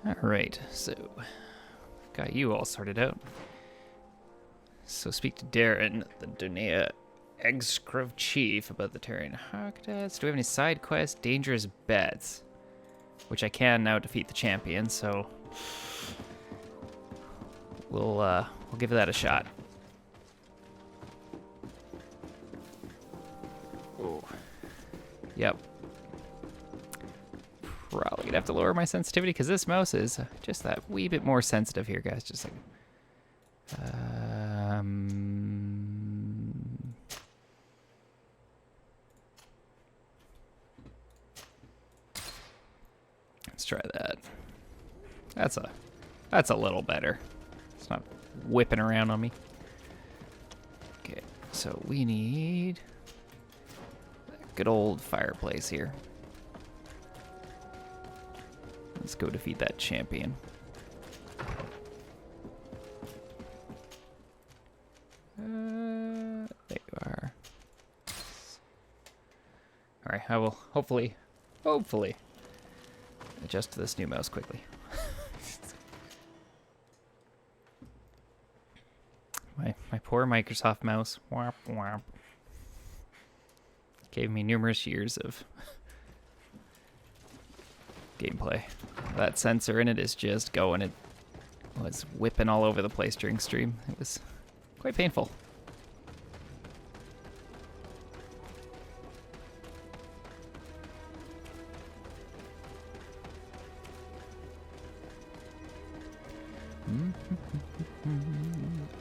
Alright, so got you all sorted out. So speak to Darren, the Dunea Exgrove Chief, about the Terran Hawk test. Do we have any side quests? Dangerous bets. Which I can now defeat the champion, so we'll give that a shot. Oh. Yep. Probably gonna have to lower my sensitivity because this mouse is just that wee bit more sensitive here, guys. Just like, let's try that. That's a little better. It's not whipping around on me. Okay, so we need a good old fireplace here. Let's go defeat that champion. There you are. Alright, I will hopefully adjust to this new mouse quickly. my poor Microsoft mouse. Womp womp. Gave me numerous years of gameplay. That sensor in it is just going. It was whipping all over the place during stream. It was quite painful.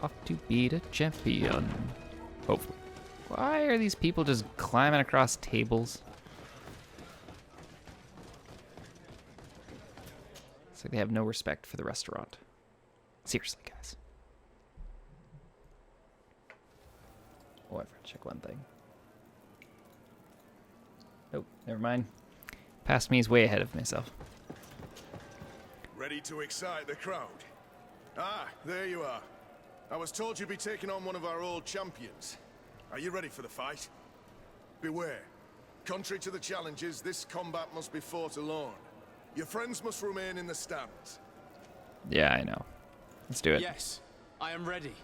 Off to beat a champion. Hopefully. Why are these people just climbing across tables? It's like they have no respect for the restaurant. Seriously, guys. Oh, I forgot to check one thing. Nope, never mind. Past me is way ahead of myself. Ready to excite the crowd? Ah, there you are. I was told you'd be taking on one of our old champions. Are you ready for the fight? Beware. Contrary to the challenges, this combat must be fought alone. Your friends must remain in the stands. Yeah, I know. Let's do it. Yes, I am ready.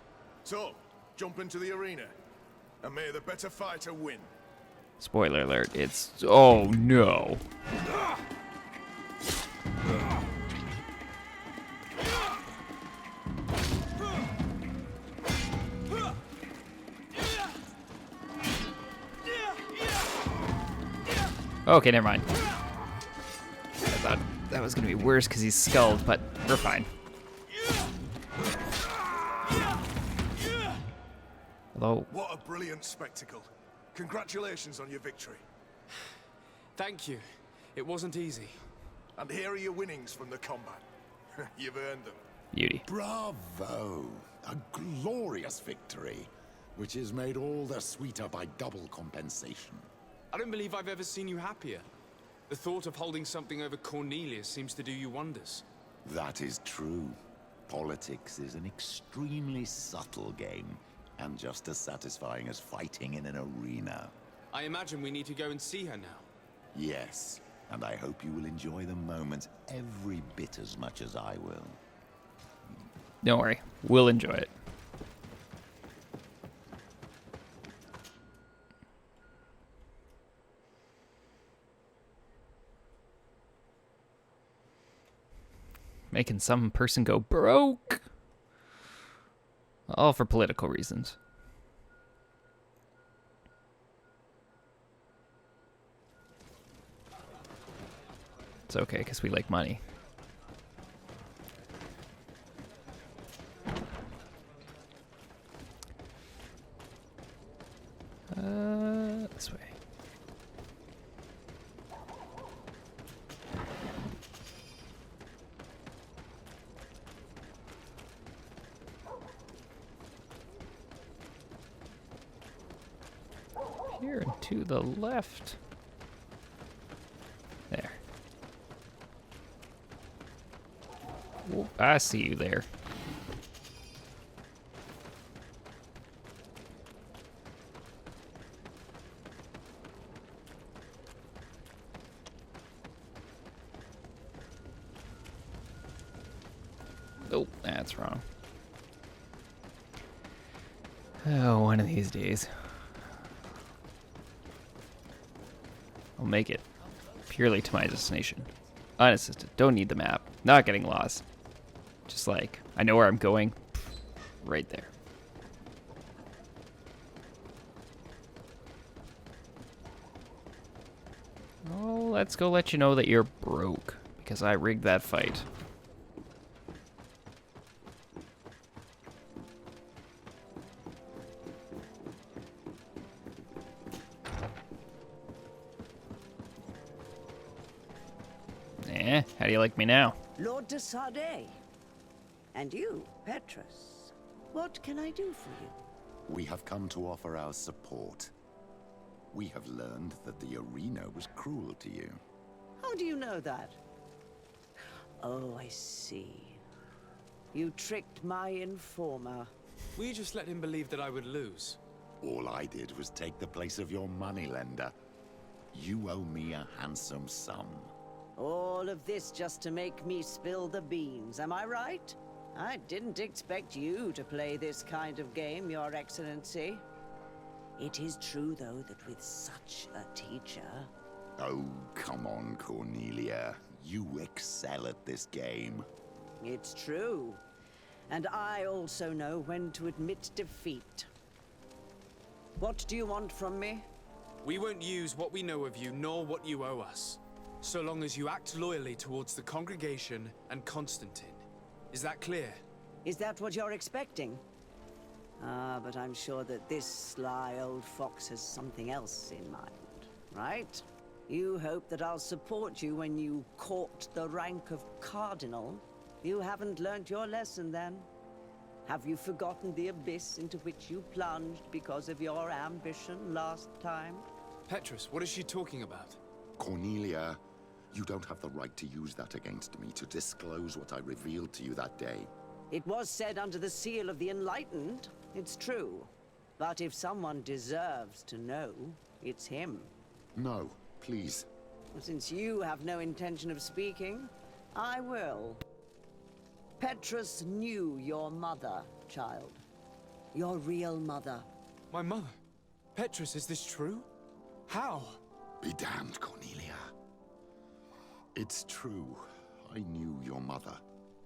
So, jump into the arena, and may the better fighter win. Spoiler alert, it's... Oh, no. Okay, never mind. I thought that was going to be worse because he's skulled, but we're fine. Hello. What a brilliant spectacle. Congratulations on your victory. Thank you. It wasn't easy. And here are your winnings from the combat. You've earned them. Beauty. Bravo! A glorious victory, which is made all the sweeter by double compensation. I don't believe I've ever seen you happier. The thought of holding something over Cornelius seems to do you wonders. That is true. Politics is an extremely subtle game, and just as satisfying as fighting in an arena. I imagine we need to go and see her now. Yes, and I hope you will enjoy the moment every bit as much as I will. Don't worry. We'll enjoy it. Making some person go broke. All for political reasons. It's okay, because we like money. This way. Here and to the left. There. Oh, I see you there. Oh, that's wrong. Oh, one of these days. I'll make it purely to my destination. Unassisted. Don't need the map. Not getting lost. Just like, I know where I'm going. Right there. Oh, let's go let you know that you're broke. Because I rigged that fight. How do you like me now? Lord de Sardet. And you, Petrus. What can I do for you? We have come to offer our support. We have learned that the arena was cruel to you. How do you know that? Oh, I see. You tricked my informer. Will you just let him believe that I would lose? All I did was take the place of your moneylender. You owe me a handsome sum. All of this just to make me spill the beans, am I right? I didn't expect you to play this kind of game, Your Excellency. It is true, though, that with such a teacher... Oh, come on, Cornelia. You excel at this game. It's true. And I also know when to admit defeat. What do you want from me? We won't use what we know of you, nor what you owe us. So long as you act loyally towards the congregation and Constantine. Is that clear? Is that what you're expecting? But I'm sure that this sly old fox has something else in mind, right? You hope that I'll support you when you court the rank of cardinal? You haven't learnt your lesson, then? Have you forgotten the abyss into which you plunged because of your ambition last time? Petrus, what is she talking about? Cornelia, you don't have the right to use that against me, to disclose what I revealed to you that day. It was said under the seal of the Enlightened, it's true. But if someone deserves to know, it's him. No, please. Since you have no intention of speaking, I will. Petrus knew your mother, child. Your real mother. My mother? Petrus, is this true? How? Be damned, Cornelia. It's true. I knew your mother.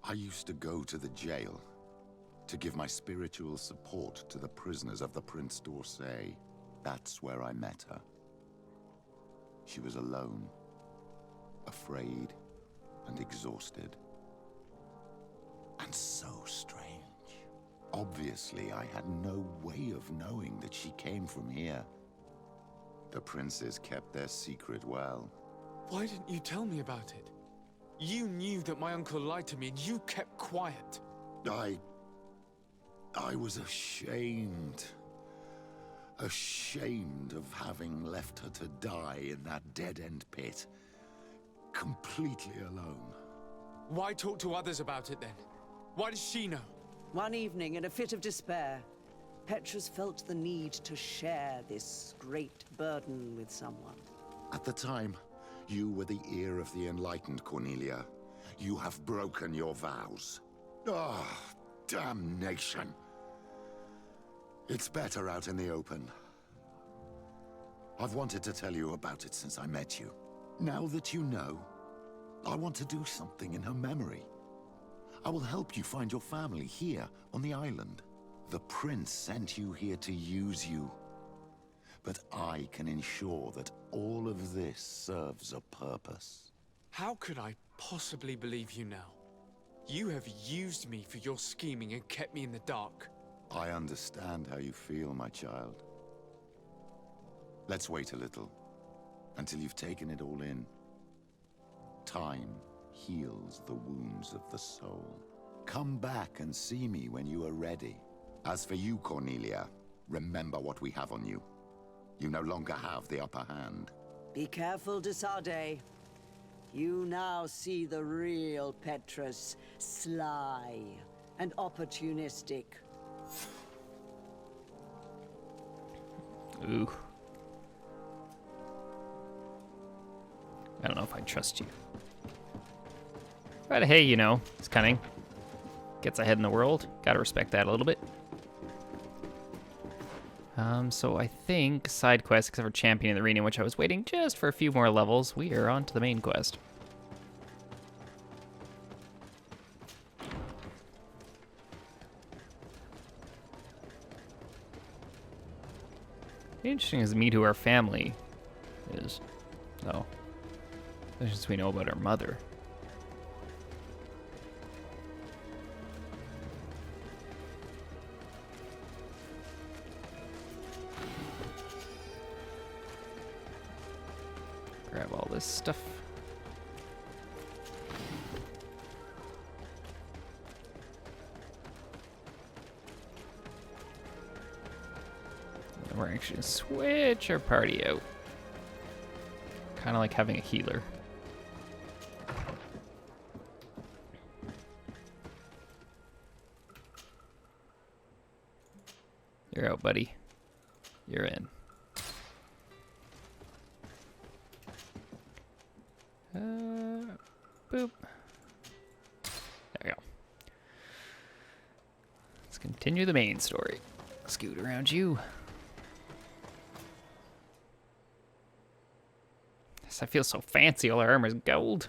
I used to go to the jail to give my spiritual support to the prisoners of the Prince d'Orsay. That's where I met her. She was alone, afraid, and exhausted. And so strange. Obviously, I had no way of knowing that she came from here. The princes kept their secret well. Why didn't you tell me about it? You knew that my uncle lied to me and you kept quiet. I was ashamed. Ashamed of having left her to die in that dead-end pit. Completely alone. Why talk to others about it then? Why does she know? One evening, in a fit of despair, Petrus felt the need to share this great burden with someone. At the time, you were the ear of the enlightened, Cornelia. You have broken your vows. Ah, damnation. It's better out in the open. I've wanted to tell you about it since I met you. Now that you know, I want to do something in her memory. I will help you find your family here on the island. The prince sent you here to use you. But I can ensure that all of this serves a purpose. How could I possibly believe you now? You have used me for your scheming and kept me in the dark. I understand how you feel, my child. Let's wait a little, until you've taken it all in. Time heals the wounds of the soul. Come back and see me when you are ready. As for you, Cornelia, remember what we have on you. You no longer have the upper hand. Be careful, de Sardet. You now see the real Petrus, sly and opportunistic. Ooh. I don't know if I trust you. But hey, you know, it's cunning. Gets ahead in the world. Gotta respect that a little bit. So I think side quests, except for championing the arena, which I was waiting just for a few more levels, we are on to the main quest. Interesting is to meet who our family is. Oh. That's just we know about our mother. Grab all this stuff. And we're actually gonna switch our party out. Kind of like having a healer. You're out, buddy. You're in. Boop. There we go. Let's continue the main story. Scoot around you. Yes, I feel so fancy. All our armor's gold.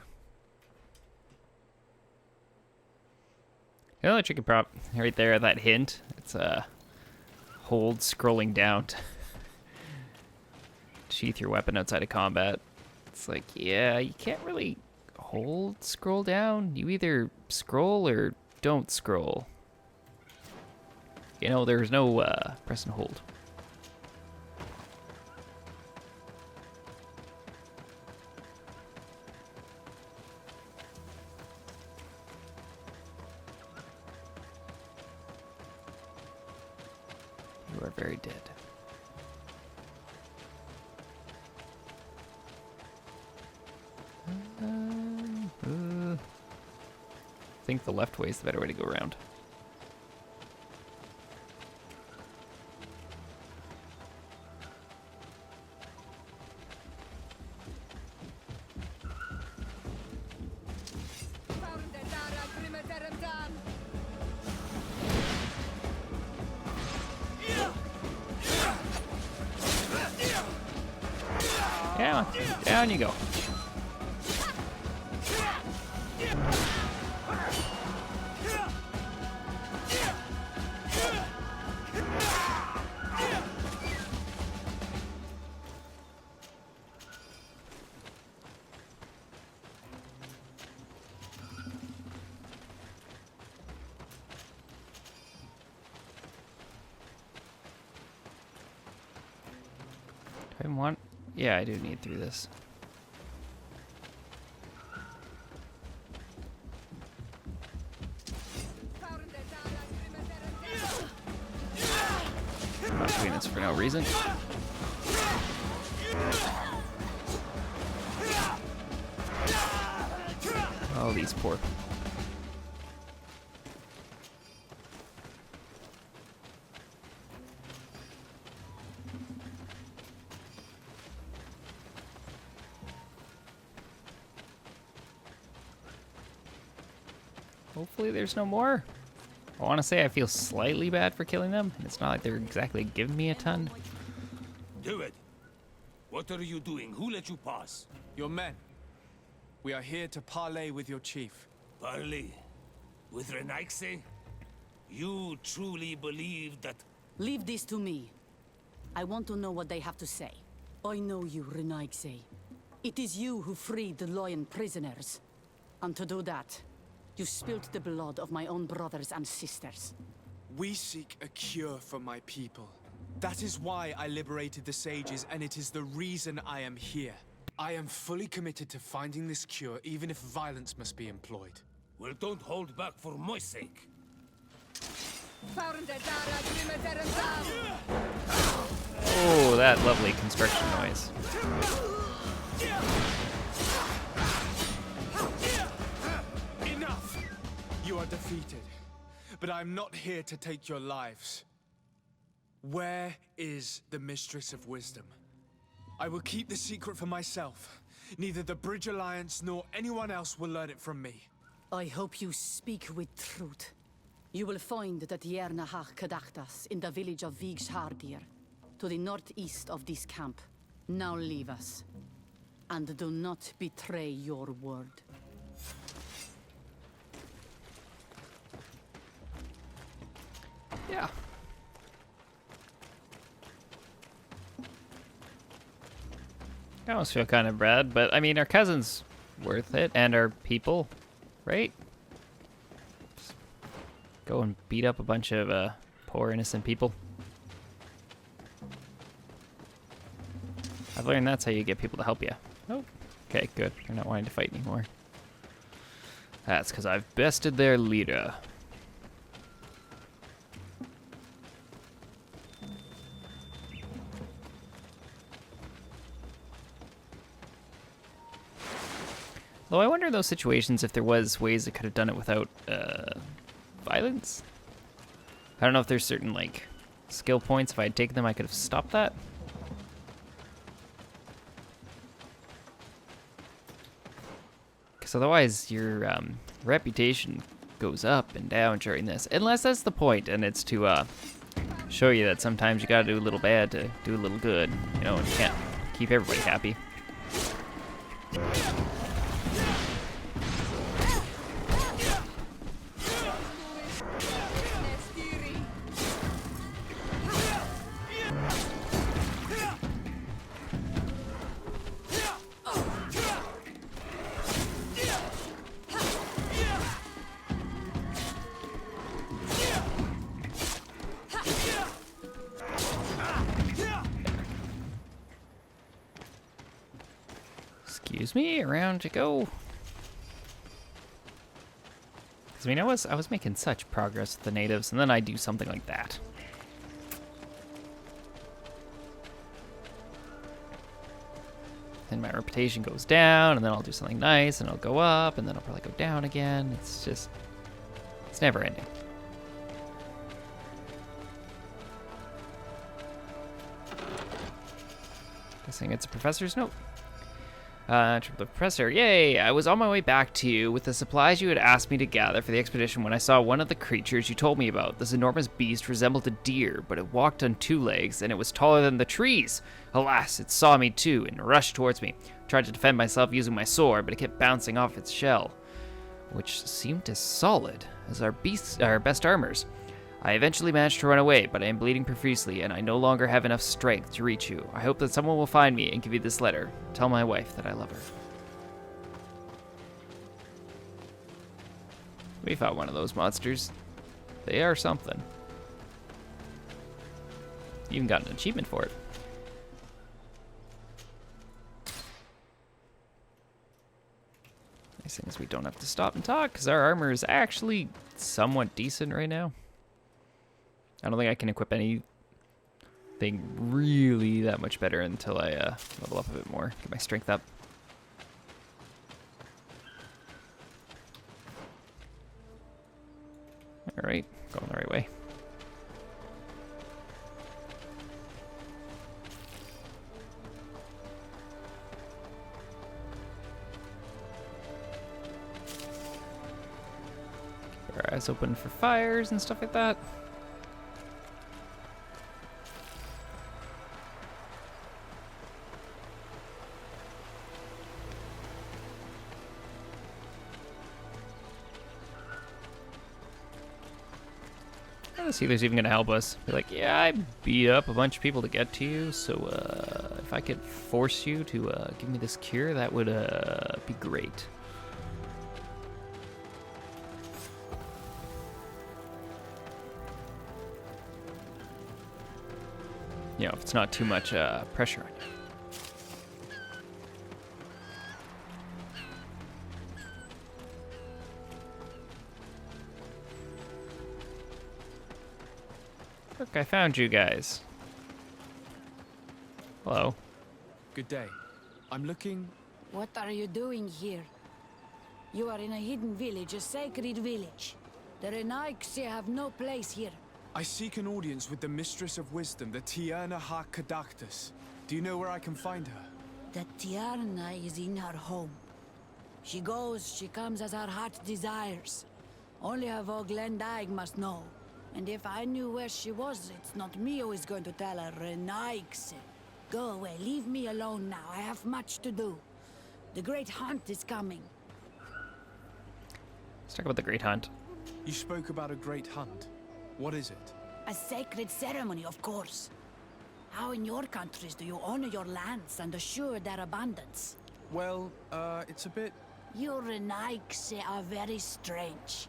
The only tricky prop right there, that hint, it's hold scrolling down to sheath your weapon outside of combat. It's like, yeah, you can't really hold scroll down. You either scroll or don't scroll. You know, there's no press and hold. You are very dead. I think the left way is the better way to go around. Yeah, down you go. I want... Yeah, I do need through this. I'm not doing this for no reason. Oh, these poor... Hopefully there's no more. I want to say I feel slightly bad for killing them. It's not like they're exactly giving me a ton. Do it. What are you doing? Who let you pass? Your men. We are here to parley with your chief. Parley? With Renaigse? You truly believe that... Leave this to me. I want to know what they have to say. I know you, Renaigse. It is you who freed the Loyan prisoners. And to do that, you spilt the blood of my own brothers and sisters. We seek a cure for my people. That is why I liberated the sages, and it is the reason I am here. I am fully committed to finding this cure, even if violence must be employed. Well, don't hold back for my sake. Oh, that lovely construction noise. Enough! You are defeated. But I'm not here to take your lives. Where is the Mistress of Wisdom? I will keep the secret for myself. Neither the Bridge Alliance nor anyone else will learn it from me. I hope you speak with truth. You will find the GreedFall in the village of Vigshardir, to the northeast of this camp. Now leave us. And do not betray your word. Yeah. I almost feel kind of bad, but I mean, our cousin's worth it, and our people, right? Just go and beat up a bunch of poor innocent people. I've learned that's how you get people to help you. Oh, okay, good. They're not wanting to fight anymore. That's because I've bested their leader. Though I wonder in those situations if there was ways it could have done it without violence. I don't know if there's certain like skill points. If I had taken them, I could have stopped that. Because otherwise, your reputation goes up and down during this. Unless that's the point, and it's to show you that sometimes you gotta do a little bad to do a little good. You know, and you can't keep everybody happy. Excuse me, around you go. Because I mean, I was making such progress with the natives, and then I do something like that. Then my reputation goes down, and then I'll do something nice, and it'll go up, and then I'll probably go down again. It's just, it's never ending. Guessing it's a professor's note. To the professor, yay! I was on my way back to you with the supplies you had asked me to gather for the expedition when I saw one of the creatures you told me about. This enormous beast resembled a deer, but it walked on two legs, and it was taller than the trees. Alas, it saw me too, and rushed towards me. I tried to defend myself using my sword, but it kept bouncing off its shell, which seemed as solid as our best armors. I eventually managed to run away, but I am bleeding profusely, and I no longer have enough strength to reach you. I hope that someone will find me and give you this letter. Tell my wife that I love her. We fought one of those monsters. They are something. Even got an achievement for it. Nice thing is we don't have to stop and talk, because our armor is actually somewhat decent right now. I don't think I can equip anything really that much better until I level up a bit more, get my strength up. Alright, going the right way. Keep our eyes open for fires and stuff like that. Let's see if there's even gonna help us. Be like, yeah, I beat up a bunch of people to get to you, so if I could force you to give me this cure, that would be great. You know, if it's not too much pressure on you. Look, I found you guys. Hello. Good day. I'm looking... What are you doing here? You are in a hidden village, a sacred village. The Renaigse have no place here. I seek an audience with the Mistress of Wisdom, the KillerHawk91. Do you know where I can find her? The Tiarna is in her home. She goes, she comes as her heart desires. Only her Glendaig must know. And if I knew where she was, it's not me who is going to tell her, Renaigse. Go away, leave me alone now. I have much to do. The great hunt is coming. Let's talk about the Great Hunt. You spoke about a great hunt. What is it? A sacred ceremony, of course. How in your countries do you honor your lands and assure their abundance? Well, it's a bit... You Renaigse are very strange.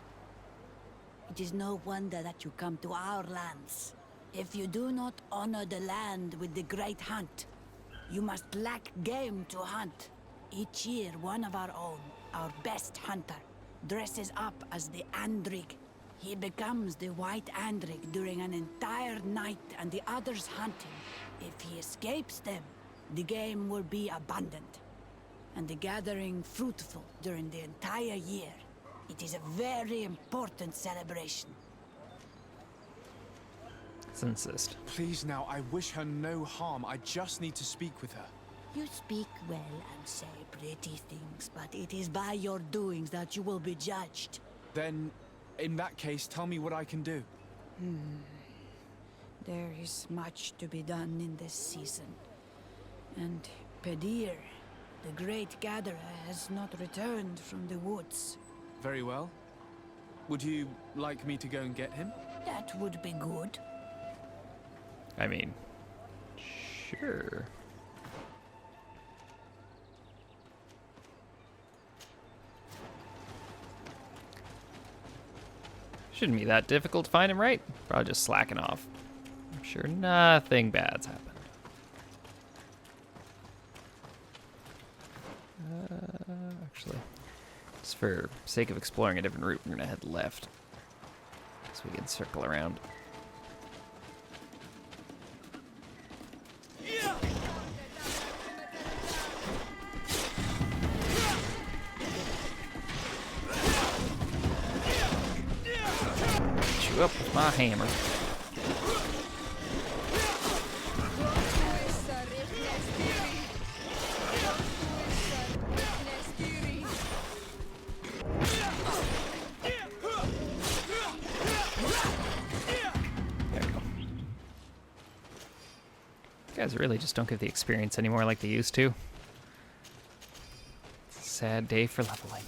It is no wonder that you come to our lands. If you do not honor the land with the great hunt, you must lack game to hunt. Each year, one of our own, our best hunter, dresses up as the Andrig. He becomes the White Andrig during an entire night and the others hunt him. If he escapes them, the game will be abundant, and the gathering fruitful during the entire year. It is a very important celebration. Let's insist. Please now, I wish her no harm. I just need to speak with her. You speak well and say pretty things, but it is by your doings that you will be judged. Then, in that case, tell me what I can do. There is much to be done in this season. And Pedir, the great gatherer, has not returned from the woods. Very well. Would you like me to go and get him? That would be good. I mean, sure. Shouldn't be that difficult to find him, right? Probably just slacking off. I'm sure nothing bad's happened. Actually, just for sake of exploring a different route, we're gonna head left so we can circle around. Get you up with my hammer. Guys really just don't get the experience anymore like they used to. It's a sad day for leveling.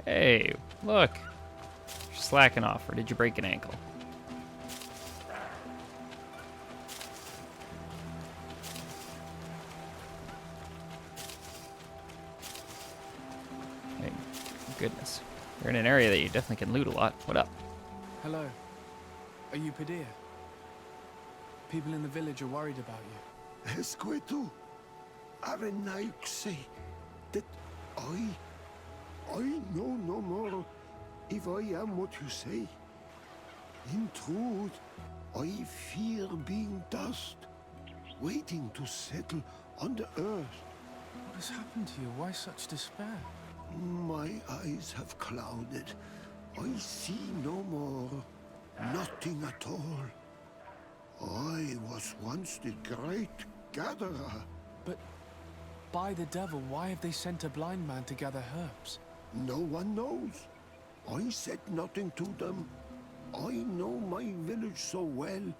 Hey, look. You're slacking off, or did you break an ankle? Hey, goodness. You're in an area that you definitely can loot a lot. What up? Hello. Are you Pedir? People in the village are worried about you. Esquetu, Arenaikse, that I know no more if I am what you say. In truth, I fear being dust, waiting to settle on the earth. What has happened to you? Why such despair? My eyes have clouded. I see no more. Nothing at all. I was once the great gatherer. But by the devil, why have they sent a blind man to gather herbs? No one knows. I said nothing to them. I know my village so well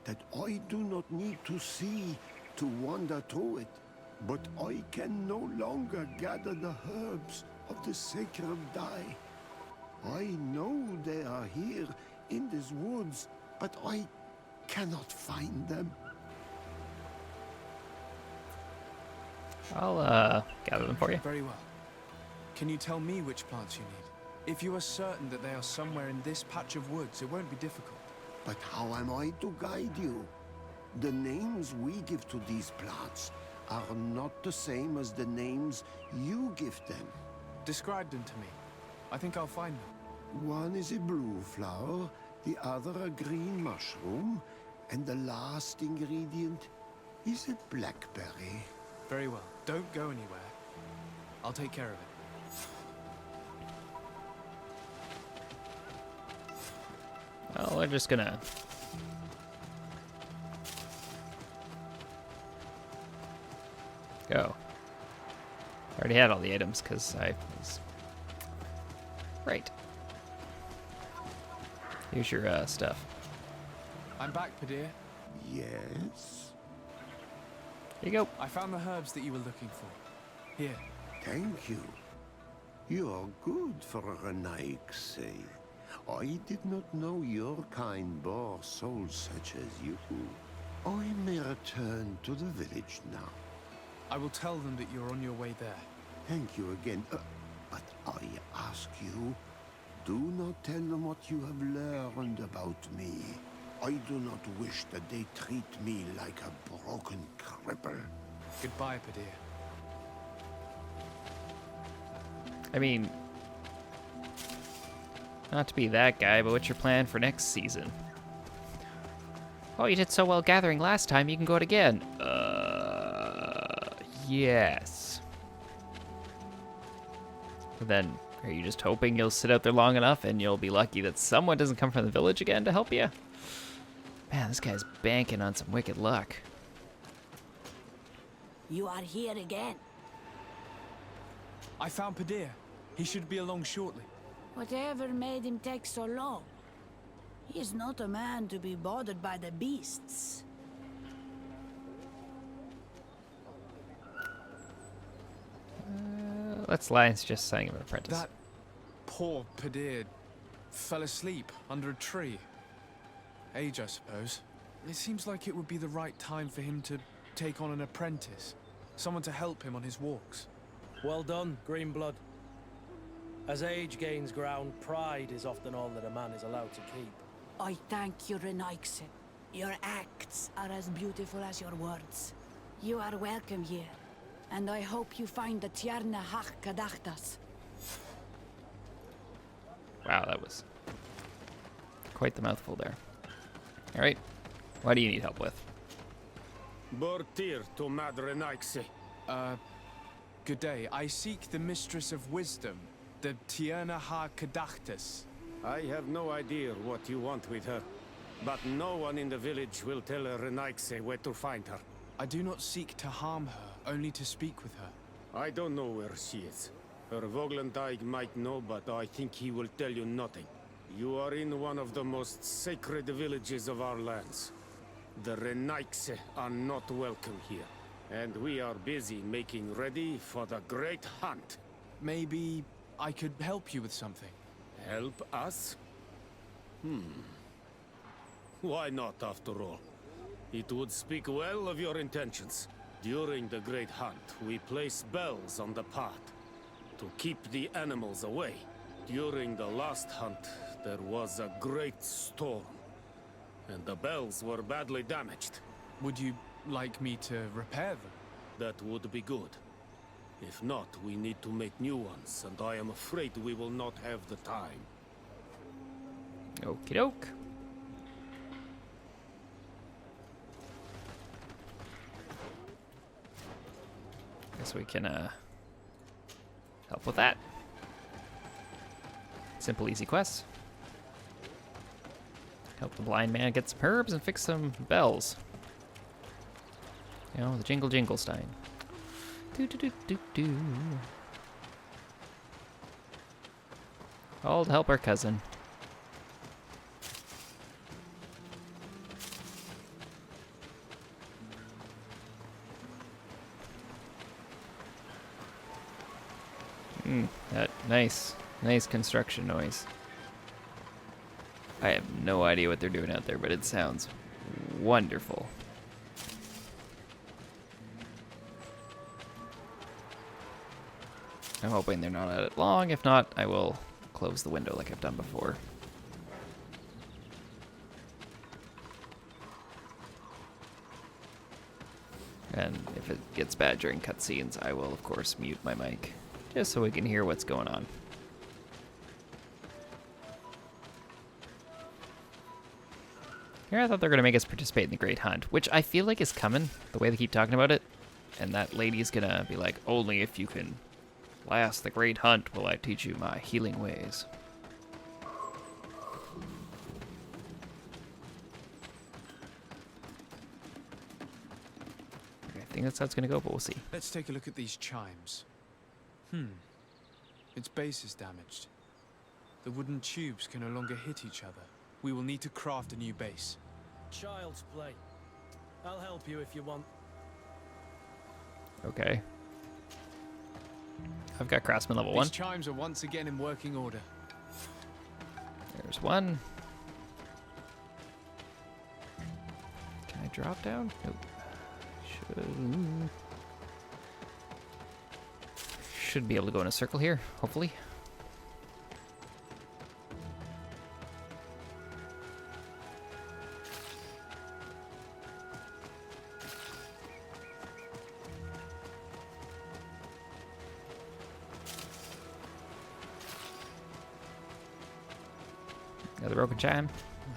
that I do not need to see to wander through it. But I can no longer gather the herbs of the sacred dye. I know they are here in these woods, but I cannot find them. I'll gather them for you. Very well. Can you tell me which plants you need? If you are certain that they are somewhere in this patch of woods, it won't be difficult. But how am I to guide you? The names we give to these plants are not the same as the names you give them. Describe them to me. I think I'll find them. One is a blue flower, the other a green mushroom, and the last ingredient is a blackberry. Very well. Don't go anywhere. I'll take care of it. Well, we're just gonna... go. Already had all the items because I was... Right. Here's your stuff. I'm back, Padir. Yes? Here you go. I found the herbs that you were looking for. Here. Thank you. You're good for a Renaig's. I did not know your kind bore souls such as you. I may return to the village now. I will tell them that you're on your way there. Thank you again. But I ask you, do not tell them what you have learned about me. I do not wish that they treat me like a broken cripple. Goodbye, Padir. I mean, not to be that guy, but what's your plan for next season? Oh, you did so well gathering last time, you can go out again. Yes. And then, are you just hoping you'll sit out there long enough and you'll be lucky that someone doesn't come from the village again to help you? Man, this guy's banking on some wicked luck. You are here again. I found Padir. He should be along shortly. Whatever made him take so long? He is not a man to be bothered by the beasts. Let's lie and suggest signing him an apprentice. That poor Padir fell asleep under a tree. Age, I suppose. It seems like it would be the right time for him to take on an apprentice. Someone to help him on his walks. Well done, Greenblood. As age gains ground, pride is often all that a man is allowed to keep. I thank you, Renaig's. Your acts are as beautiful as your words. You are welcome here, and I hope you find the KillerHawk91. Wow, that was quite the mouthful there. All right, what do you need help with? Bortir to Mad Renaig's. Good day. I seek the Mistress of Wisdom, the KillerHawk91. I have no idea what you want with her, but no one in the village will tell Renaig's where to find her. I do not seek to harm her, only to speak with her. I don't know where she is. Her Voglendijk might know, but I think he will tell you nothing. You are in one of the most sacred villages of our lands. The Renaig's are not welcome here, and we are busy making ready for the great hunt. Maybe I could help you with something. Help us? Why not, after all? It would speak well of your intentions. During the great hunt, we place bells on the path to keep the animals away. During the last hunt, there was a great storm, and the bells were badly damaged. Would you like me to repair them? That would be good. If not, we need to make new ones, and I am afraid we will not have the time. Okie doke. Guess we can help with that. Simple, easy quests. Help the blind man get some herbs and fix some bells. You know, the jingle jingle stein. Do do do do do. All to help our cousin. That nice construction noise. I have no idea what they're doing out there, but it sounds wonderful. I'm hoping they're not at it long. If not, I will close the window like I've done before. And if it gets bad during cutscenes, I will, of course, mute my mic, just so we can hear what's going on. Here I thought they were going to make us participate in the Great Hunt, which I feel like is coming, the way they keep talking about it. And that lady's going to be like, only if you can last the Great Hunt will I teach you my healing ways. I think that's how it's going to go, but we'll see. Let's take a look at these chimes. Its base is damaged. The wooden tubes can no longer hit each other. We will need to craft a new base. Child's play. I'll help you if you want. Okay. I've got craftsman level 1. These chimes are once again in working order. There's one. Can I drop down? Nope. Should be able to go in a circle here, hopefully. Another broken chime.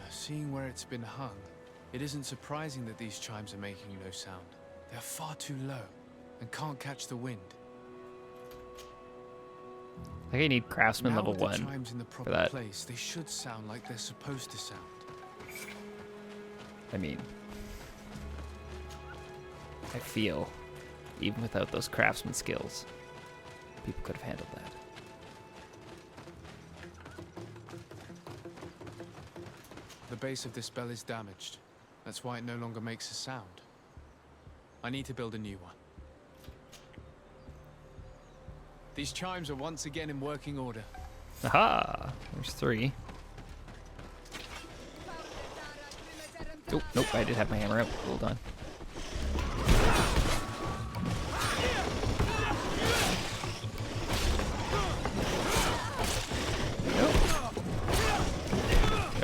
Seeing where it's been hung, it isn't surprising that these chimes are making no sound. They're far too low and can't catch the wind. I think I need craftsman Now level with the 1 chimes in the for proper that. place, they should sound like they're supposed to sound. I mean, I feel, even without those craftsman skills, people could have handled that. The base of this bell is damaged. That's why it no longer makes a sound. I need to build a new one. These chimes are once again in working order. Aha! There's 3. Oh, nope, I did have my hammer out. Hold on. Nope.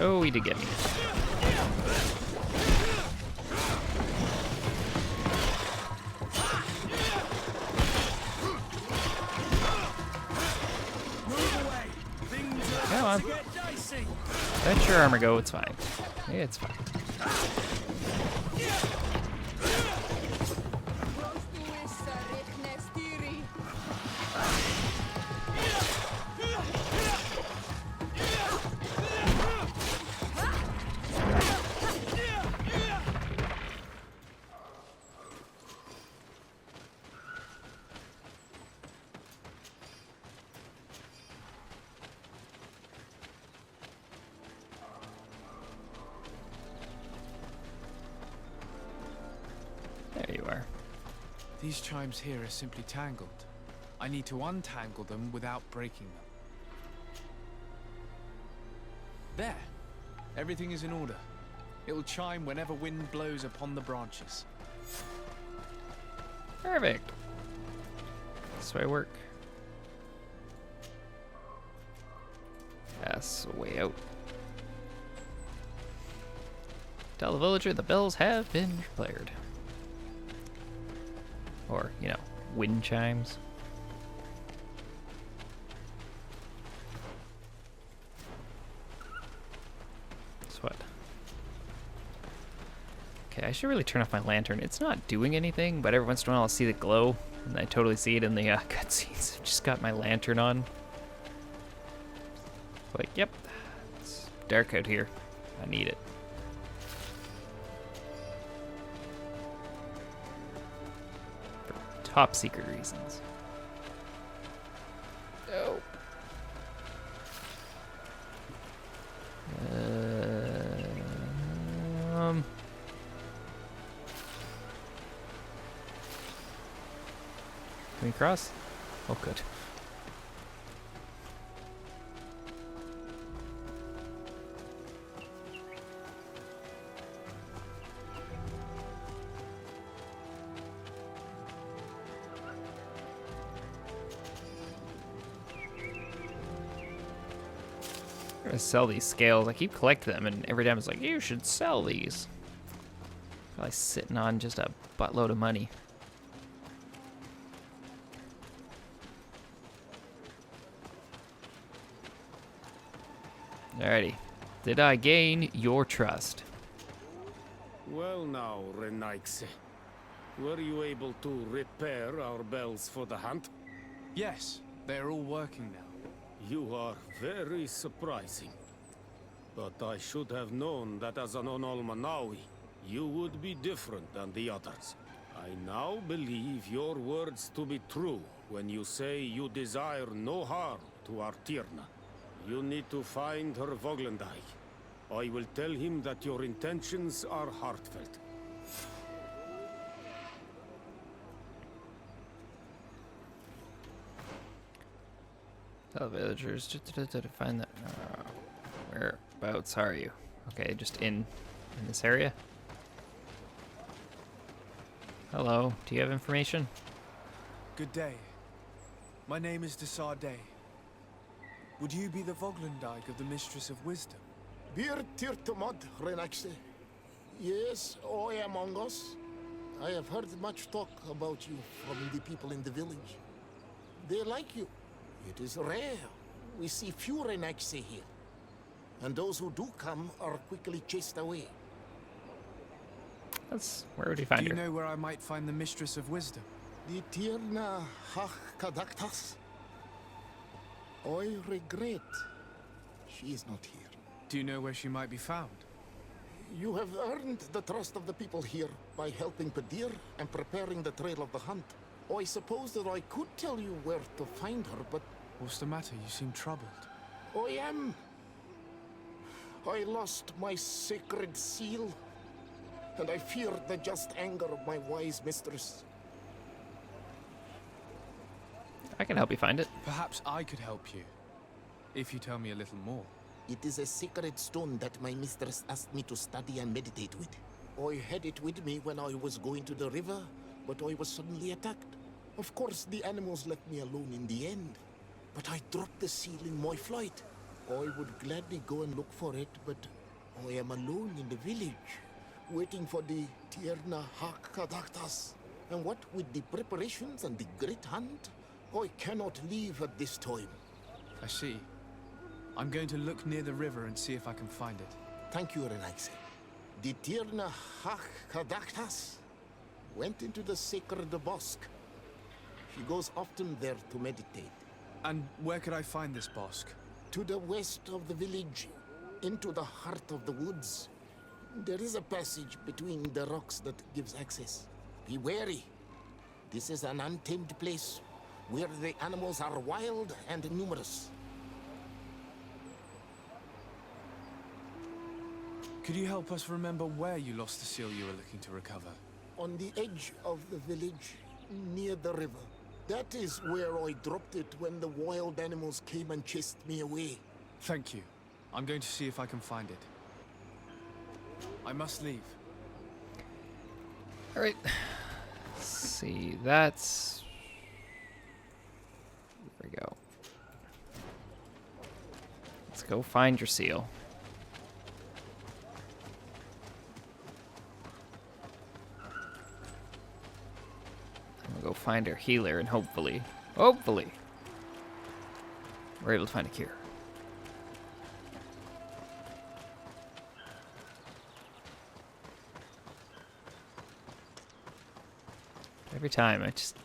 Oh, he did get me. Come on. Let your armor go, it's fine. It's fine. There you are. These chimes here are simply tangled. I need to untangle them without breaking them. There. Everything is in order. It will chime whenever wind blows upon the branches. Perfect. This way work. That's the way out. Tell the villager the bells have been repaired. Or, you know, wind chimes. That's what. Okay, I should really turn off my lantern. It's not doing anything, but every once in a while I'll see the glow, and I totally see it in the cutscenes. I've just got my lantern on. Like, yep, it's dark out here. I need it. Top secret reasons. Oh. Can we cross? Oh, good. I'm gonna sell these scales. I keep collecting them, and every time it's like, you should sell these. Probably sitting on just a buttload of money. Alrighty. Did I gain your trust? Well now, Renaigse. Were you able to repair our bells for the hunt? Yes, they are all working now. You are very surprising. But I should have known that as an Onolmanawi, you would be different than the others. I now believe your words to be true, When you say you desire no harm to our Tyrna, you need to find her Voglendai. I will tell him that your intentions are heartfelt. Tell villagers to find that. Whereabouts are you? Okay, just in this area. Hello, do you have information? Good day. My name is Desardet. Would you be the Voglendijk of the Mistress of Wisdom? Bir Tirtamod, Renaxe. Yes, I am among us. I have heard much talk about you from the people in the village. They like you. It is rare. We see few Renaxe here. And those who do come are quickly chased away. Where would he find her? Do you know where I might find the Mistress of Wisdom? The Tierna Hach-Kadaktas. I regret she is not here. Do you know where she might be found? You have earned the trust of the people here by helping Padir and preparing the trail of the hunt. I suppose that I could tell you where to find her, but... What's the matter? You seem troubled. I am. I lost my sacred seal, and I fear the just anger of my wise mistress. I can help you find it. Perhaps I could help you, if you tell me a little more. It is a sacred stone that my mistress asked me to study and meditate with. I had it with me when I was going to the river, but I was suddenly attacked. Of course, the animals left me alone in the end, but I dropped the seal in my flight. I would gladly go and look for it, but I am alone in the village, waiting for the Tierna Hach-Kadaktas. And what with the preparations and the great hunt, I cannot leave at this time. I see. I'm going to look near the river and see if I can find it. Thank you, Renaxe. The Tierna Hach-Kadaktas went into the sacred bosque. She goes often there to meditate. And where could I find this bosque? To the west of the village, into the heart of the woods. There is a passage between the rocks that gives access. Be wary. This is an untamed place, where the animals are wild and numerous. Could you help us remember where you lost the seal you were looking to recover? On the edge of the village, near the river. That is where I dropped it when the wild animals came and chased me away. Thank you. I'm going to see if I can find it. I must leave. All right. Let's see, that's... There we go. Let's go find your seal. We'll go find our healer and hopefully, we're able to find a cure. Every time, I just...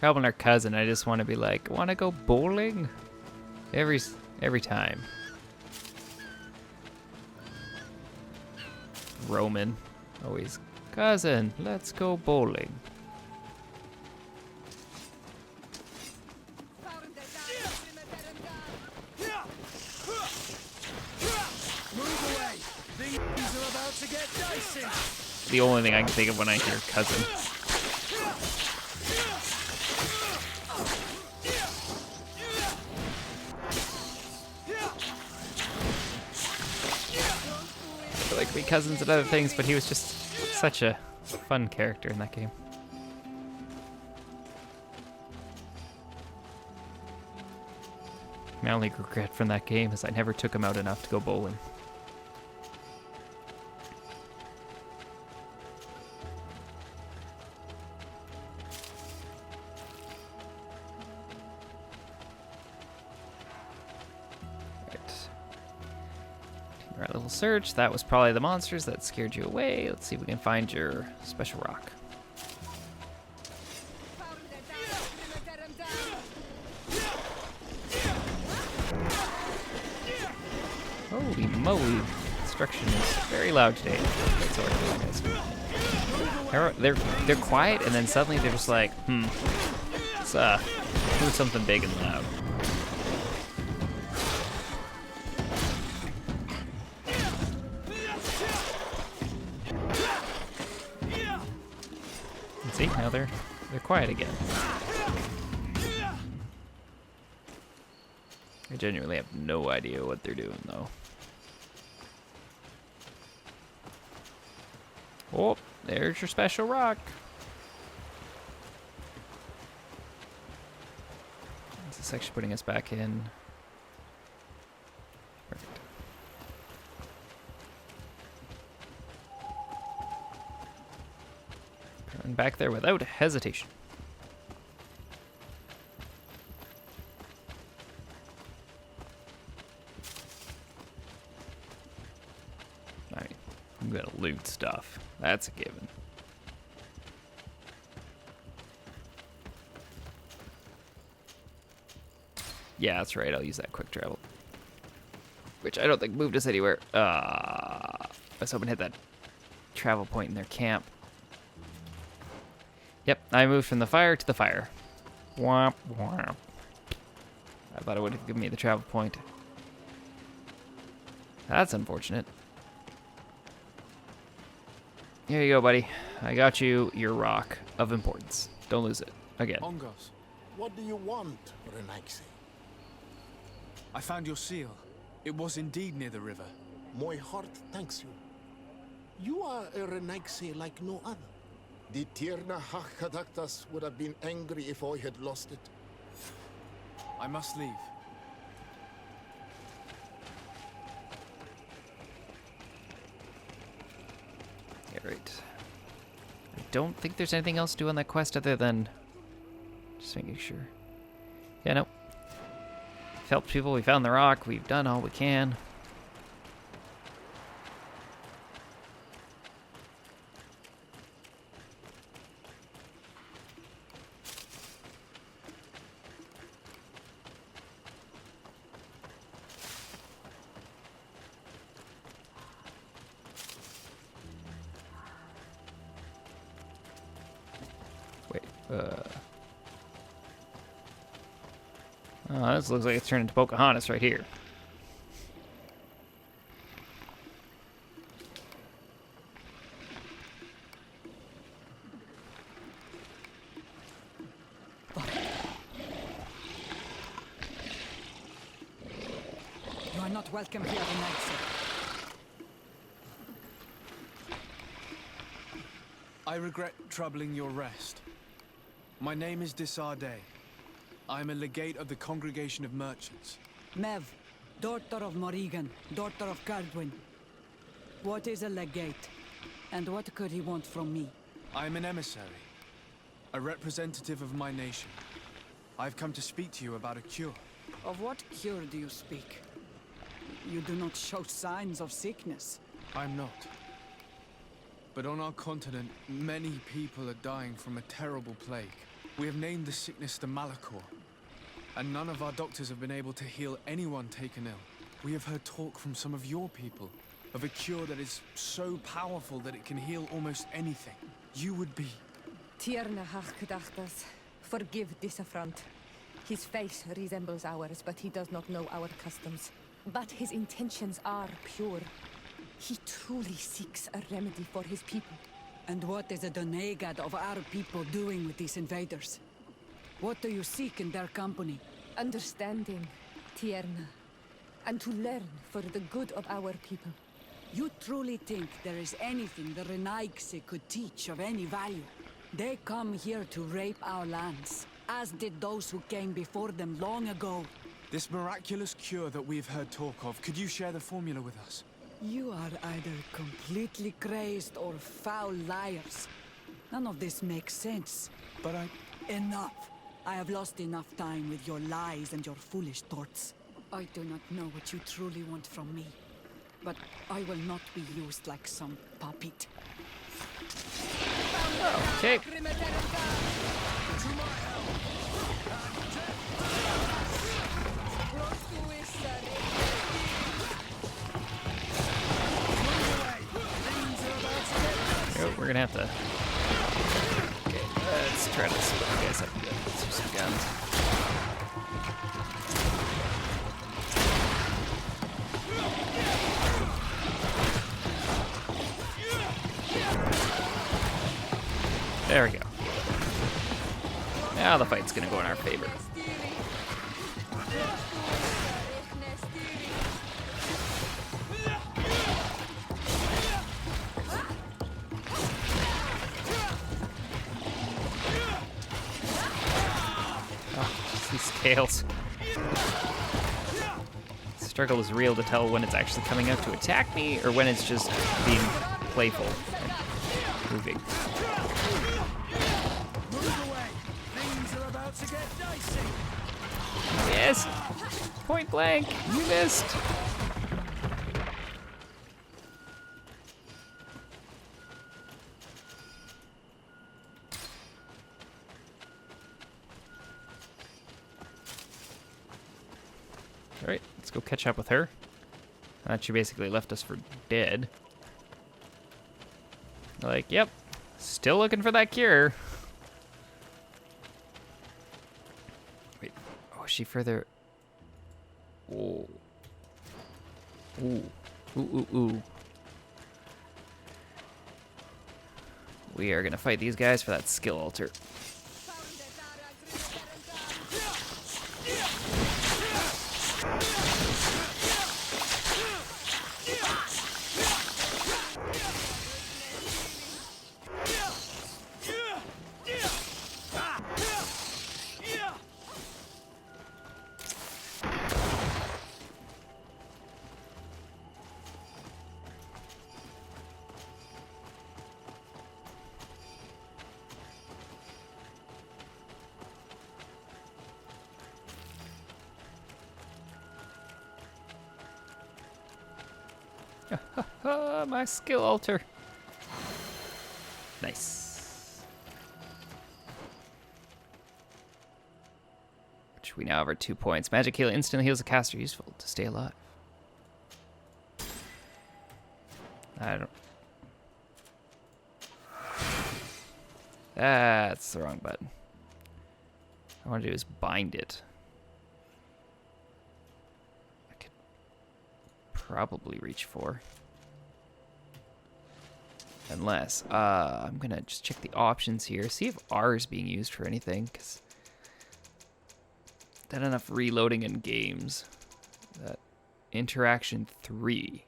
Helping our cousin, I just want to be like, want to go bowling? Every time. Roman, always, cousin, let's go bowling. The only thing I can think of when I hear cousin. I feel like we cousins and other things, but he was just such a fun character in that game. My only regret from that game is I never took him out enough to go bowling. Our little search. That was probably the monsters that scared you away. Let's see if we can find your special rock. Holy moly. Construction is very loud today. That's what they're quiet and then suddenly they're just like, do something big and loud. And see, now they're quiet again. I genuinely have no idea what they're doing, though. Oh, there's your special rock. Is this actually putting us back in? Perfect. Run back there without hesitation. Alright, I'm gonna loot stuff. That's a given. Yeah, that's right. I'll use that quick travel. Which I don't think moved us anywhere. I was hoping to hit that travel point in their camp. Yep, I moved from the fire to the fire. Womp womp. I thought it would have given me the travel point. That's unfortunate. Here you go, buddy. I got you your rock of importance. Don't lose it. Again. Ongos, What do you want, Renaigse? I found your seal. It was indeed near the river. My heart thanks you. You are a Renaigse like no other. The KillerHawk91 would have been angry if I had lost it. I must leave. Yeah, right. I don't think there's anything else to do on that quest other than just making sure. Yeah, no. We've helped people, we found the rock, we've done all we can. Wait, oh, this looks like it's turned into Pocahontas right here. You are not welcome here tonight, sir. I regret troubling your rest. My name is Disarday. I am a legate of the Congregation of Merchants. Mev, daughter of Morrigan, daughter of Cardwin. What is a legate? And what could he want from me? I am an emissary, a representative of my nation. I've come to speak to you about a cure. Of what cure do you speak? You do not show signs of sickness. I'm not. But on our continent, many people are dying from a terrible plague. We have named the sickness the Malachor, and none of our doctors have been able to heal anyone taken ill. We have heard talk from some of your people of a cure that is so powerful that it can heal almost anything. You would be... KillerHawk91, forgive this affront. His face resembles ours, but he does not know our customs. But his intentions are pure. He truly seeks a remedy for his people. And what is a Donegad of our people doing with these invaders? What do you seek in their company? Understanding, Tierna, and to learn for the good of our people. You truly think there is anything the Renaigse could teach of any value? They come here to rape our lands, as did those who came before them long ago. This miraculous cure that we've heard talk of, could you share the formula with us? You are either completely crazed or foul liars. None of this makes sense. But Enough! I have lost enough time with your lies and your foolish thoughts. I do not know what you truly want from me, but I will not be used like some puppet. Okay. We're gonna have to... Okay, let's try to split you guys up a bit. Let's do some guns. There we go. Now the fight's gonna go in our favor. Oh, these scales. The struggle is real to tell when it's actually coming out to attack me or when it's just being playful and moving. Yes! Point blank! You missed! Alright, let's go catch up with her. That she basically left us for dead. Like, yep, still looking for that cure. Wait, oh, is she further? Oh. Ooh. Ooh, ooh, ooh. We are gonna fight these guys for that skill altar. My skill altar. Nice. Which we now have our 2 points. Magic heal instantly heals the caster, useful to stay alive. I don't. That's the wrong button. What I want to do is bind it. I could probably reach for. Unless, I'm gonna just check the options here, see if R is being used for anything, because not enough reloading in games. That interaction 3.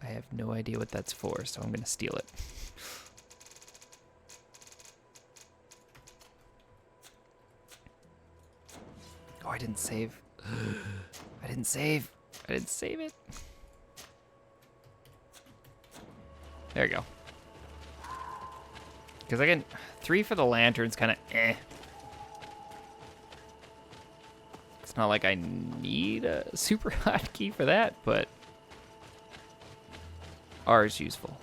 I have no idea what that's for, so I'm gonna steal it. Oh, I didn't save. I didn't save. I didn't save it. There you go. Because I can 3 for the lantern's kind of eh. It's not like I need a super hotkey for that, but R is useful.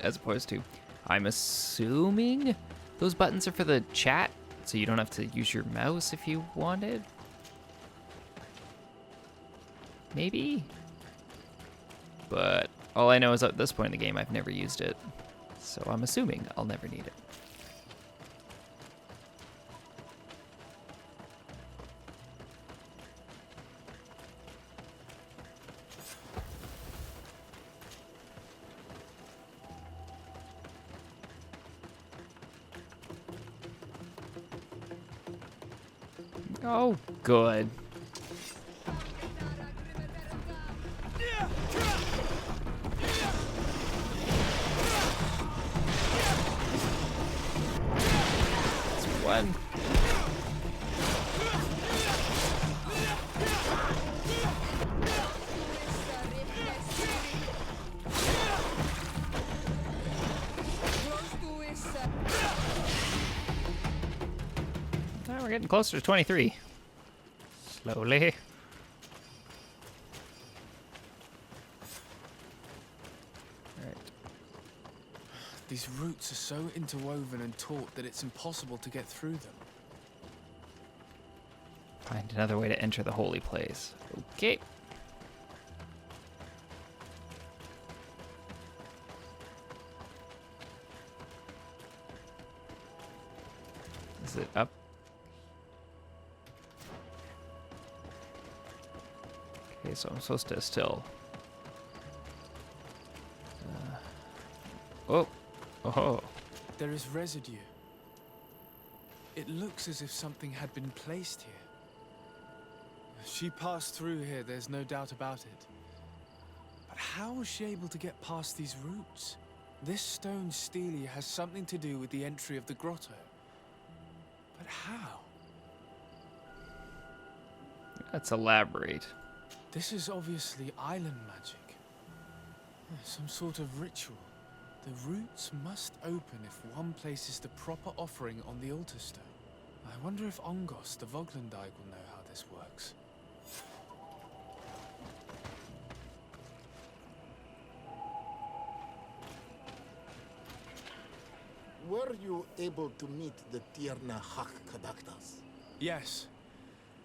As opposed to, I'm assuming those buttons are for the chat, so you don't have to use your mouse if you wanted. Maybe? But all I know is at this point in the game, I've never used it. So I'm assuming I'll never need it. Oh, good. That's one. Oh, we're getting closer to 23. Slowly. Alright. These roots are so interwoven and taut that it's impossible to get through them. Find another way to enter the holy place. Okay. Is it up? Okay, so I'm supposed to still... Oh! Oh! There is residue. It looks as if something had been placed here. She passed through here, there's no doubt about it. But how was she able to get past these roots? This stone stele has something to do with the entry of the grotto. But how? Let's elaborate. This is obviously island magic. Some sort of ritual. The roots must open if one places the proper offering on the altar stone. I wonder if Ongos, the Voglundai, will know how this works. Were you able to meet the KillerHawk91? Yes,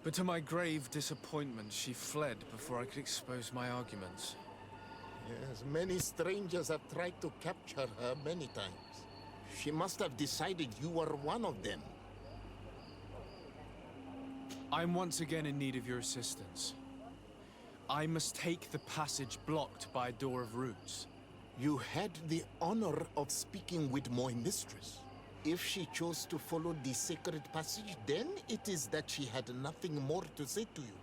but to my grave disappointment, she fled before I could expose my arguments. Yes, many strangers have tried to capture her many times. She must have decided you were one of them. I'm once again in need of your assistance. I must take the passage blocked by a door of roots. You had the honor of speaking with my mistress. If she chose to follow the sacred passage, then it is that she had nothing more to say to you.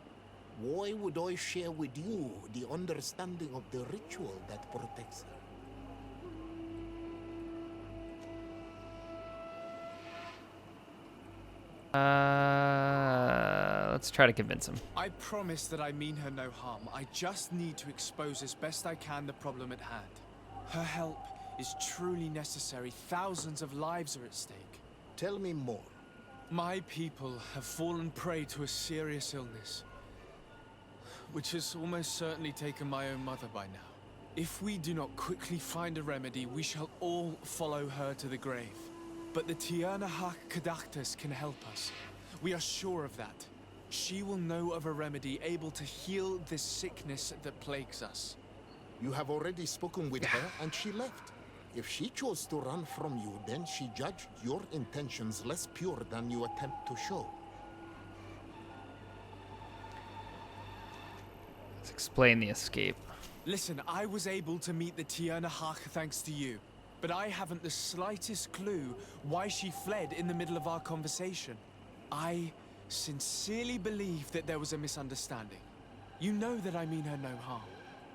Why would I share with you the understanding of the ritual that protects her? Let's try to convince him. I promise that I mean her no harm. I just need to expose as best I can the problem at hand. Her help is truly necessary. Thousands of lives are at stake. Tell me more. My people have fallen prey to a serious illness, which has almost certainly taken my own mother by now. If we do not quickly find a remedy, we shall all follow her to the grave. But the KillerHawk91 can help us. We are sure of that. She will know of a remedy able to heal this sickness that plagues us. You have already spoken with her and she left. If she chose to run from you, then she judged your intentions less pure than you attempt to show. Let's explain the escape. Listen, I was able to meet the KillerHawk thanks to you. But I haven't the slightest clue why she fled in the middle of our conversation. I sincerely believe that there was a misunderstanding. You know that I mean her no harm.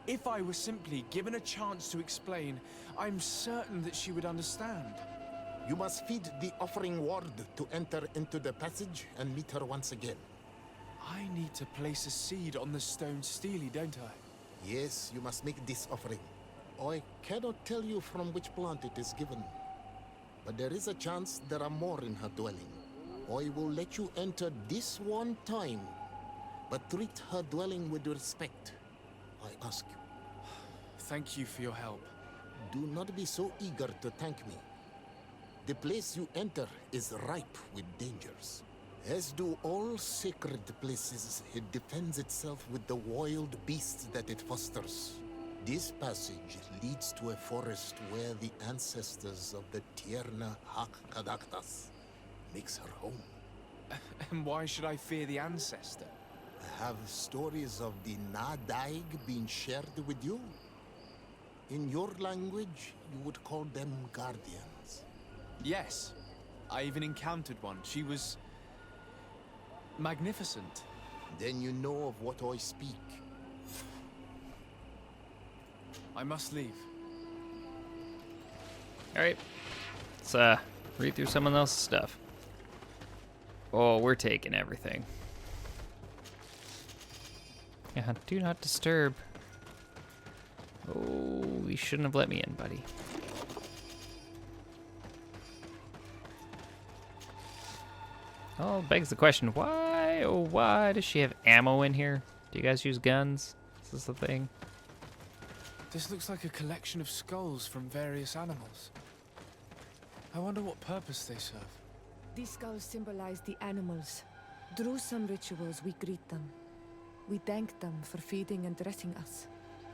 If I were simply given a chance to explain, I'm certain that she would understand. You must feed the offering ward to enter into the passage and meet her once again. I need to place a seed on the stone stele, don't I? Yes, you must make this offering. I cannot tell you from which plant it is given, but there is a chance there are more in her dwelling. I will let you enter this one time, but treat her dwelling with respect, I ask you. Thank you for your help. Do not be so eager to thank me. The place you enter is ripe with dangers. As do all sacred places, it defends itself with the wild beasts that it fosters. This passage leads to a forest where the ancestors of the KillerHawk91 makes her home. And why should I fear the ancestor? Have stories of the Nadaig been shared with you? In your language, you would call them guardians. Yes. I even encountered one. She was magnificent. Then you know of what I speak. I must leave. Alright. Let's read through someone else's stuff. Oh, we're taking everything. Yeah, do not disturb. Oh, you shouldn't have let me in, buddy. Oh, begs the question, why, oh, why does she have ammo in here? Do you guys use guns? Is this the thing? This looks like a collection of skulls from various animals. I wonder what purpose they serve. These skulls symbolize the animals. Through some rituals, we greet them. We thank them for feeding and dressing us,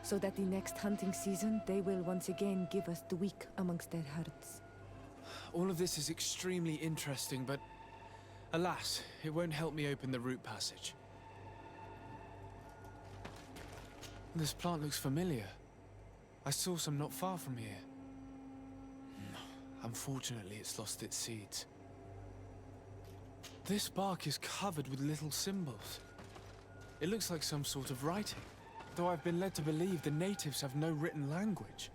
so that the next hunting season, they will once again give us the weak amongst their herds. All of this is extremely interesting, but alas, it won't help me open the root passage. This plant looks familiar. I saw some not far from here. Unfortunately, it's lost its seeds. This bark is covered with little symbols. It looks like some sort of writing, though I've been led to believe the natives have no written language.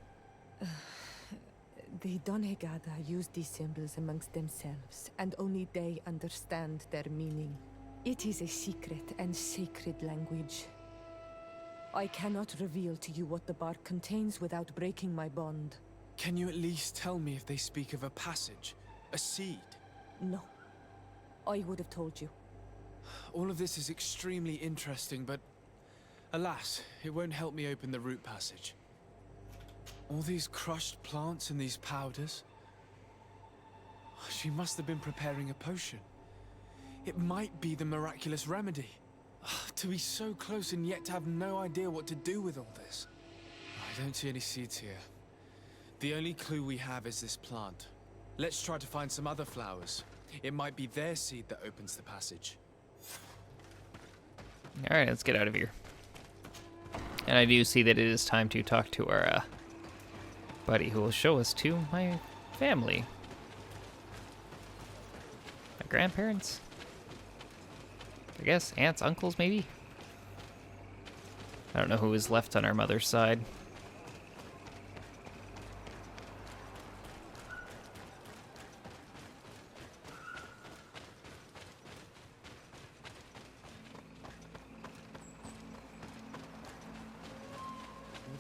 The Donegada use these symbols amongst themselves, and only they understand their meaning. It is a secret and sacred language. I cannot reveal to you what the bark contains without breaking my bond. Can you at least tell me if they speak of a passage? A seed? No. I would have told you. All of this is extremely interesting, but alas, it won't help me open the root passage. All these crushed plants and these powders. She must have been preparing a potion. It might be the miraculous remedy. To be so close and yet to have no idea what to do with all this. I don't see any seeds here. The only clue we have is this plant. Let's try to find some other flowers. It might be their seed that opens the passage. Alright, let's get out of here. And I do see that it is time to talk to our buddy who will show us to my family. My grandparents? I guess aunts, uncles, maybe? I don't know who is left on our mother's side.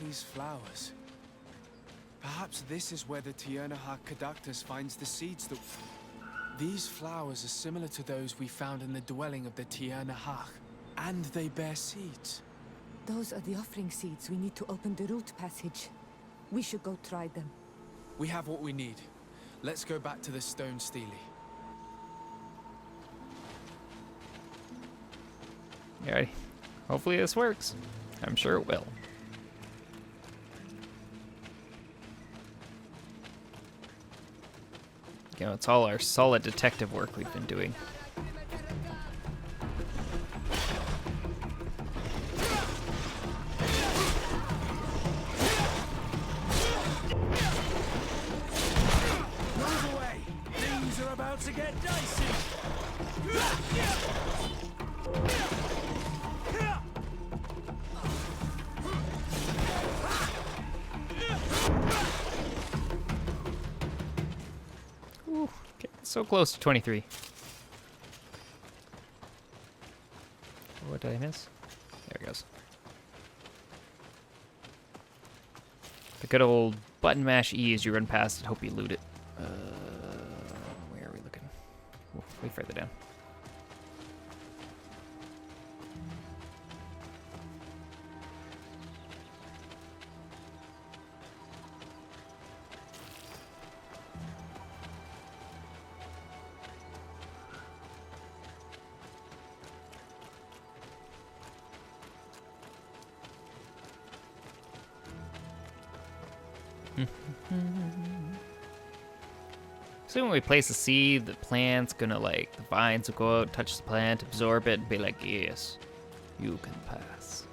These flowers. Perhaps this is where the KillerHawk91 finds the seeds that... These flowers are similar to those we found in the dwelling of the KillerHawk, and they bear seeds. Those are the offering seeds we need to open the root passage. We should go try them. We have what we need. Let's go back to the stone stele. Alrighty. Hopefully this works. I'm sure it will. You know, it's all our solid detective work we've been doing. Move away! Things are about to get dicey! Ooh, so close to 23. What did I miss? There it goes. The good old button mash E as you run past it. Hope you loot it. Where are we looking? Ooh, way further down. So when we place a seed, the plant's gonna the vines will go out, touch the plant, absorb it, and be like, yes, you can pass.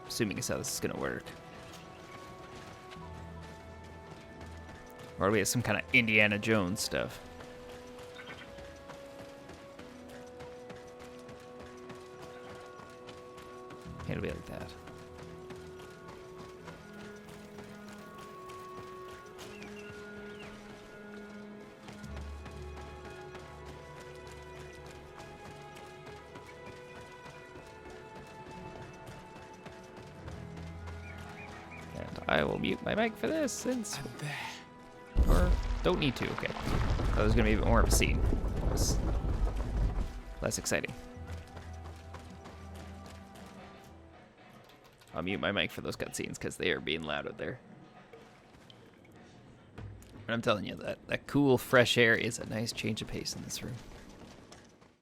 Assuming it's how this is gonna work. Or do we have some kind of Indiana Jones stuff? It'll be like that. I will mute my mic for this since... Or don't need to, okay. That was gonna be a bit more of a scene. It was less exciting. I'll mute my mic for those cutscenes because they are being loud out there. And I'm telling you, that cool fresh air is a nice change of pace in this room.